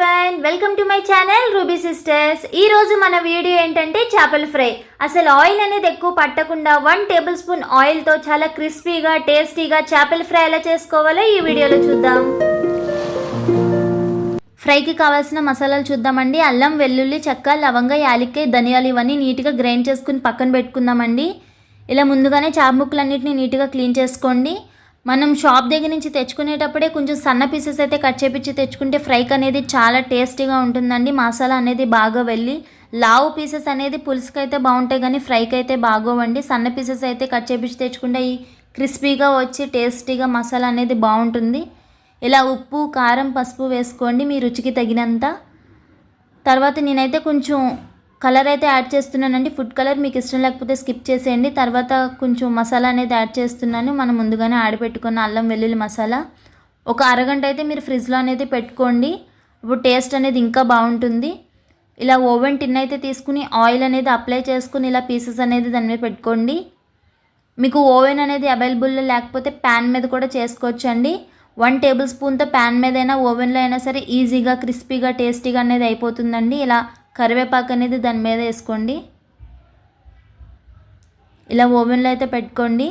Everyone, welcome to my channel ruby sisters. ఈ రోజు మన వీడియో ఏంటంటే చేపల ఫ్రై. అసలు ఆయిల్ అనేది ఎక్కువ పట్టకుండా 1 టేబుల్ స్పూన్ ఆయిల్తో చాలా క్రిస్పీగా టేస్టీగా చేపల ఫ్రై ఎలా చేసుకోవాలో ఈ వీడియోలో చూద్దాం. ఫ్రైకి కావాల్సిన మసాలాలు చూద్దామండి. అల్లం, వెల్లుల్లి, చెక్క, లవంగ, యాలక్కాయ, ధనియాలు ఇవన్నీ నీట్గా గ్రైండ్ చేసుకుని పక్కన పెట్టుకుందామండి. ఇలా ముందుగానే చేప ముక్కలన్నింటినీ నీట్గా క్లీన్ చేసుకోండి. మనం షాప్ దగ్గర నుంచి తెచ్చుకునేటప్పుడే కొంచెం సన్న పీసెస్ అయితే కట్ చేపించి తెచ్చుకుంటే ఫ్రైకి అనేది చాలా టేస్టీగా ఉంటుందండి. మసాలా అనేది బాగా వెళ్ళి లావు పీసెస్ అనేది పులుసుకి అయితే బాగుంటాయి కానీ ఫ్రైకి అయితే బాగోవండి. సన్న పీసెస్ అయితే కట్ చేపించి తెచ్చుకుంటే ఈ క్రిస్పీగా వచ్చి టేస్టీగా మసాలా అనేది బాగుంటుంది. ఇలా ఉప్పు, కారం, పసుపు వేసుకోండి మీ రుచికి తగినంత. తర్వాత నేనైతే కొంచెం కలర్ అయితే యాడ్ చేస్తున్నానండి. ఫుడ్ కలర్ మీకు ఇష్టం లేకపోతే స్కిప్ చేసేయండి. తర్వాత కొంచెం మసాలా అనేది యాడ్ చేస్తున్నాను. మనం ముందుగానే ఆడపెట్టుకున్న అల్లం వెల్లుల్లి మసాలా ఒక అరగంట అయితే మీరు ఫ్రిడ్జ్లో అనేది పెట్టుకోండి. ఇప్పుడు టేస్ట్ అనేది ఇంకా బాగుంటుంది. ఇలా ఓవెన్ టిన్ అయితే తీసుకుని ఆయిల్ అనేది అప్లై చేసుకుని ఇలా పీసెస్ అనేది దాని మీద పెట్టుకోండి. మీకు ఓవెన్ అనేది అవైలబుల్ లేకపోతే ప్యాన్ మీద కూడా చేసుకోవచ్చు అండి. 1 టేబుల్ స్పూన్తో ప్యాన్ మీద అయినా ఓవెన్లో అయినా సరే ఈజీగా క్రిస్పీగా టేస్టీగా అనేది అయిపోతుందండి. ఇలా కరివేపాకు అనేది దాని మీద వేసుకోండి. ఇలా ఓవెన్లో అయితే పెట్టుకోండి.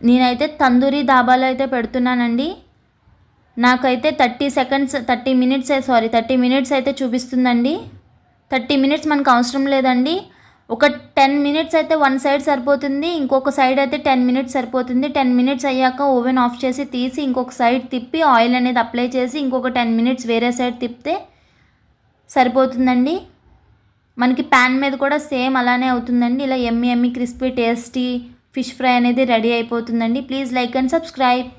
నేనైతే తందూరి దాబాలో అయితే పెడుతున్నానండి. నాకైతే 30 మినిట్స్ అయితే చూపిస్తుందండి. 30 మినిట్స్ మనకు అవసరం లేదండి. ఒక 10 మినిట్స్ అయితే వన్ సైడ్ సరిపోతుంది, ఇంకొక సైడ్ అయితే 10 మినిట్స్ సరిపోతుంది. 10 మినిట్స్ అయ్యాక ఓవెన్ ఆఫ్ చేసి తీసి ఇంకొక సైడ్ తిప్పి ఆయిల్ అనేది అప్లై చేసి ఇంకొక 10 మినిట్స్ వేరే సైడ్ తిప్పితే సరిపోతుందండి. మనకి ప్యాన్ మీద కూడా సేమ్ అలానే అవుతుందండి. ఇలా ఎమ్మి క్రిస్పీ టేస్టీ ఫిష్ ఫ్రై అనేది రెడీ అయిపోతుందండి. Please like and subscribe.